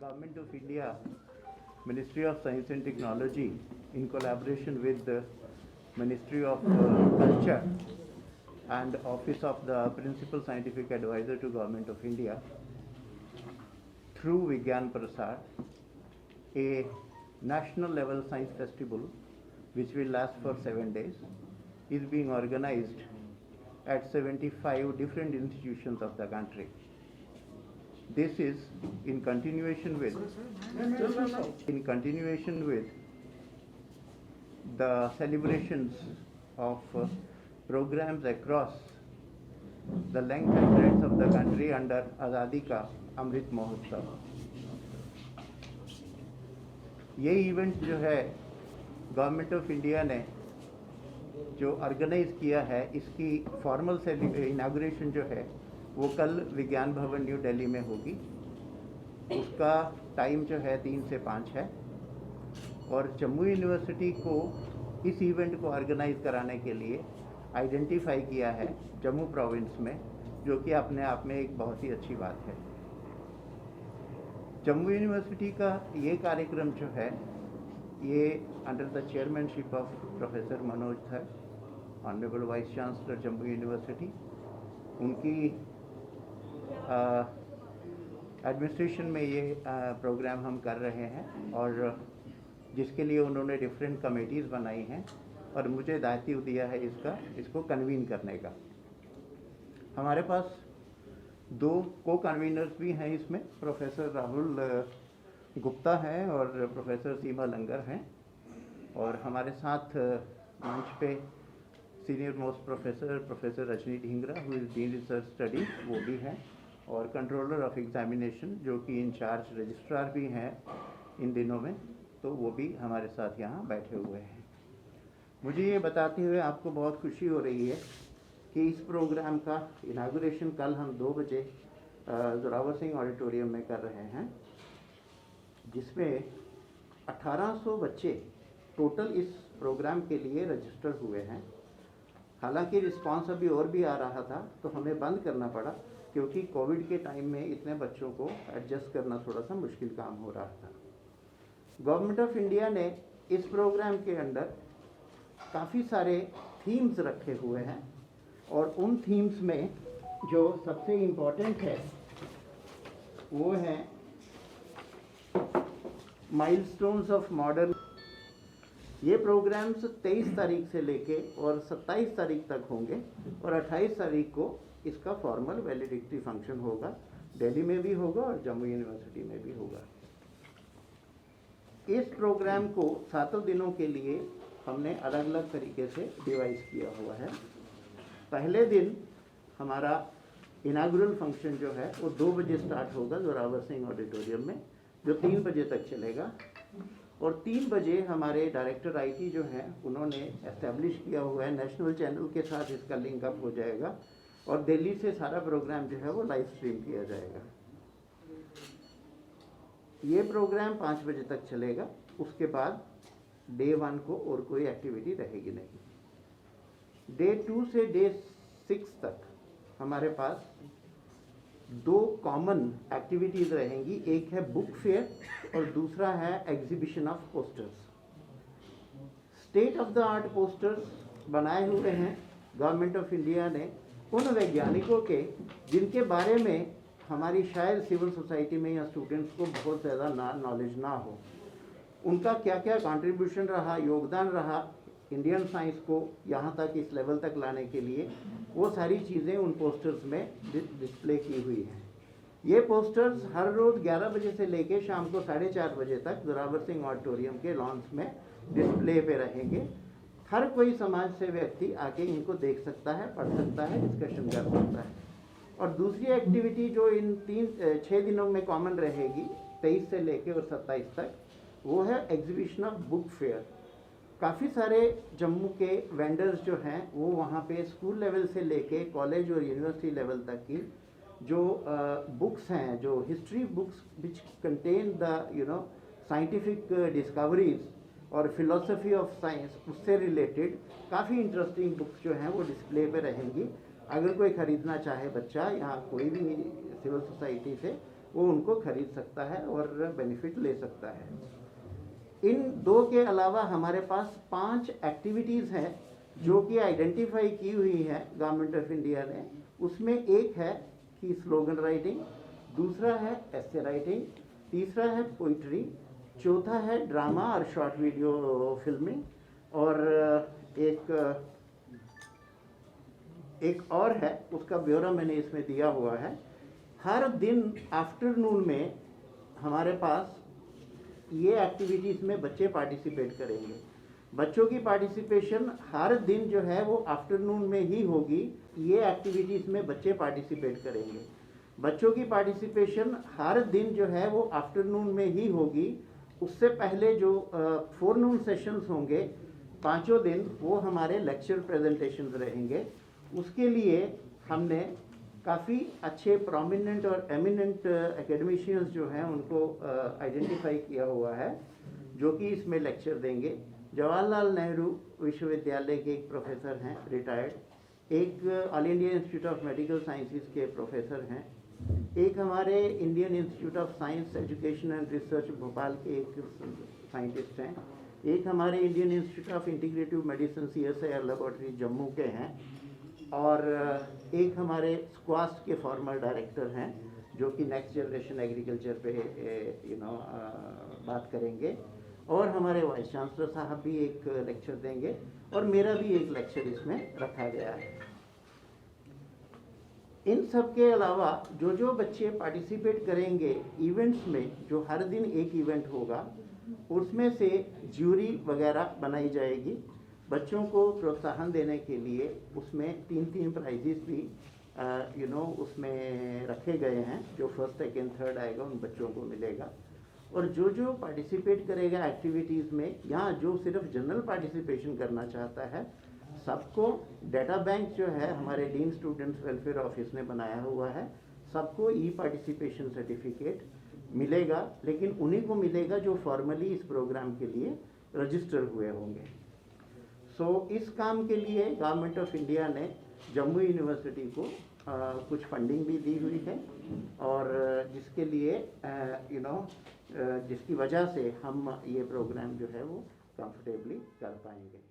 Government of India, Ministry of Science and Technology, in collaboration with the Ministry of Culture and Office of the Principal Scientific Advisor to Government of India, through Vigyan Prasar, a national level science festival which will last for 7 days, is being organized at 75 different institutions of the country. This is in continuation with the celebrations of programs across the length and breadth of the country under Azadi Ka Amrit Mahotsav. ये event जो है government of India ने जो organise किया है, इसकी formal inauguration जो है वो कल विज्ञान भवन न्यू दिल्ली में होगी। उसका टाइम जो है 3 से 5 है और जम्मू यूनिवर्सिटी को इस इवेंट को ऑर्गेनाइज कराने के लिए आइडेंटिफाई किया है जम्मू प्रोविंस में, जो कि अपने आप में एक बहुत ही अच्छी बात है। जम्मू यूनिवर्सिटी का ये कार्यक्रम जो है ये under the chairmanship of professor Manoj sir, honourable vice chancellor Jammu university, उनकी एडमिनिस्ट्रेशन में ये प्रोग्राम हम कर रहे हैं और जिसके लिए उन्होंने डिफरेंट कमेटीज़ बनाई हैं और मुझे दायित्व दिया है इसको कन्वीन करने का। हमारे पास 2 को कन्वीनर्स भी हैं इसमें, प्रोफेसर राहुल गुप्ता हैं और प्रोफेसर सीमा लंगर हैं, और हमारे साथ मंच पे senior most professor Rajni Dhingra who is dean research study, वो भी हैं, और कंट्रोलर ऑफ एग्जामिनेशन जो कि इंचार्ज रजिस्ट्रार भी हैं इन दिनों में, तो वो भी हमारे साथ यहाँ बैठे हुए हैं। मुझे ये बताते हुए आपको बहुत खुशी हो रही है कि इस प्रोग्राम का इनागुरेशन कल हम 2 बजे जोरावर सिंह ऑडिटोरियम में कर रहे हैं, जिसमें 1800 बच्चे टोटल इस प्रोग्राम के लिए रजिस्टर हुए हैं। हालांकि रिस्पांस अभी और भी आ रहा था तो हमें बंद करना पड़ा, क्योंकि कोविड के टाइम में इतने बच्चों को एडजस्ट करना थोड़ा सा मुश्किल काम हो रहा था। गवर्नमेंट ऑफ इंडिया ने इस प्रोग्राम के अंदर काफ़ी सारे थीम्स रखे हुए हैं और उन थीम्स में जो सबसे इम्पोर्टेंट है वो है माइलस्टोन्स ऑफ मॉडर्न। ये प्रोग्राम्स 23 तारीख से लेके और 27 तारीख तक होंगे और 28 तारीख को इसका फॉर्मल वैलिडिटी फंक्शन होगा। दिल्ली में भी होगा और जम्मू यूनिवर्सिटी में भी होगा। इस प्रोग्राम को 7 दिनों के लिए हमने अलग अलग तरीके से डिवाइस किया हुआ है। पहले दिन हमारा इनागुरल फंक्शन जो है वो 2 बजे स्टार्ट होगा जोरावर सिंह ऑडिटोरियम में, जो 3 बजे तक चलेगा, और 3 बजे हमारे डायरेक्टर आईटी जो हैं उन्होंने एस्टेब्लिश किया हुआ है नेशनल चैनल के साथ, इसका लिंक अप हो जाएगा और दिल्ली से सारा प्रोग्राम जो है वो लाइव स्ट्रीम किया जाएगा। ये प्रोग्राम 5 बजे तक चलेगा। उसके बाद डे 1 को और कोई एक्टिविटी रहेगी नहीं। डे 2 से डे 6 तक हमारे पास 2 कॉमन एक्टिविटीज़ रहेंगी। एक है बुक फेयर और दूसरा है exhibition of posters. State of the art posters बनाए हुए हैं गवर्नमेंट ऑफ इंडिया ने उन वैज्ञानिकों के जिनके बारे में हमारी शायद सिविल सोसाइटी में या स्टूडेंट्स को बहुत ज़्यादा नॉलेज ना हो। उनका क्या क्या कंट्रीब्यूशन रहा, योगदान रहा इंडियन साइंस को यहाँ तक इस लेवल तक लाने के लिए, वो सारी चीज़ें उन पोस्टर्स में डिस्प्ले की हुई हैं। ये पोस्टर्स हर रोज़ 11 बजे से लेके शाम को 4:30 बजे तक जोरावर सिंह ऑडिटोरियम के लॉन्स में डिस्प्ले पे रहेंगे। हर कोई समाज से व्यक्ति आके इनको देख सकता है, पढ़ सकता है, डिस्कशन कर सकता है। और दूसरी एक्टिविटी जो इन 6 दिनों में कॉमन रहेगी 23 से लेके और 27 तक, वो है एग्जीबिशन ऑफ बुक फेयर। काफ़ी सारे जम्मू के वेंडर्स जो हैं वो वहाँ पे स्कूल लेवल से लेके कॉलेज और यूनिवर्सिटी लेवल तक की जो बुक्स हैं, जो history books which contain the scientific discoveries और फिलोसफी ऑफ साइंस, उससे रिलेटेड काफ़ी इंटरेस्टिंग बुक्स जो हैं वो डिस्प्ले पे रहेंगी। अगर कोई ख़रीदना चाहे बच्चा या कोई भी सिविल सोसाइटी से, वो उनको खरीद सकता है और बेनिफिट ले सकता है। इन 2 के अलावा हमारे पास 5 एक्टिविटीज़ हैं जो कि आइडेंटिफाई की हुई है गवर्नमेंट ऑफ इंडिया ने। उसमें एक है कि स्लोगन राइटिंग, दूसरा है एसे राइटिंग, तीसरा है पोइट्री, चौथा है ड्रामा और शॉर्ट वीडियो फिल्मिंग, और एक और है, उसका ब्यौरा मैंने इसमें दिया हुआ है। हर दिन आफ्टरनून में हमारे पास ये एक्टिविटीज़ में बच्चे पार्टिसिपेट करेंगे। बच्चों की पार्टिसिपेशन हर दिन जो है वो आफ्टरनून में ही होगी। ये एक्टिविटीज़ में बच्चे पार्टिसिपेट करेंगे। बच्चों की पार्टिसिपेशन हर दिन जो है वो आफ्टरनून में ही होगी। उससे पहले जो फोरनून सेशंस होंगे 5 दिन, वो हमारे लेक्चर प्रेजेंटेशंस रहेंगे। उसके लिए हमने काफ़ी अच्छे प्रोमिनेंट और एमिनेंट एकेडमिशियंस जो हैं उनको आइडेंटिफाई किया हुआ है, जो कि इसमें लेक्चर देंगे। जवाहरलाल नेहरू विश्वविद्यालय के एक प्रोफेसर हैं रिटायर्ड, एक all India institute of medical sciences के प्रोफेसर हैं, एक हमारे Indian institute of science education and research Bhopal के एक साइंटिस्ट हैं, एक हमारे Indian institute of integrative medicine CSIR laboratory Jammu के हैं, और एक हमारे स्क्वास्ट के फॉर्मर डायरेक्टर हैं जो कि नेक्स्ट जनरेशन एग्रीकल्चर पे बात करेंगे, और हमारे वाइस चांसलर साहब भी एक लेक्चर देंगे, और मेरा भी एक लेक्चर इसमें रखा गया है। इन सब के अलावा जो बच्चे पार्टिसिपेट करेंगे इवेंट्स में, जो हर दिन एक इवेंट होगा, उसमें से ज्यूरी वगैरह बनाई जाएगी। बच्चों को प्रोत्साहन देने के लिए उसमें 3 प्राइजेस भी उसमें रखे गए हैं। जो फर्स्ट, सेकेंड, थर्ड आएगा उन बच्चों को मिलेगा। और जो पार्टिसिपेट करेगा एक्टिविटीज़ में, यहाँ जो सिर्फ जनरल पार्टिसिपेशन करना चाहता है, सबको डाटा बैंक जो है हमारे डीन स्टूडेंट्स वेलफेयर ऑफिस ने बनाया हुआ है, सबको पार्टिसिपेशन सर्टिफिकेट मिलेगा। लेकिन उन्हीं को मिलेगा जो फॉर्मली इस प्रोग्राम के लिए रजिस्टर हुए होंगे। इस काम के लिए गवर्नमेंट ऑफ इंडिया ने जम्मू यूनिवर्सिटी को कुछ फंडिंग भी दी हुई है, और जिसके लिए जिसकी वजह से हम ये प्रोग्राम जो है वो कंफर्टेबली कर पाएंगे।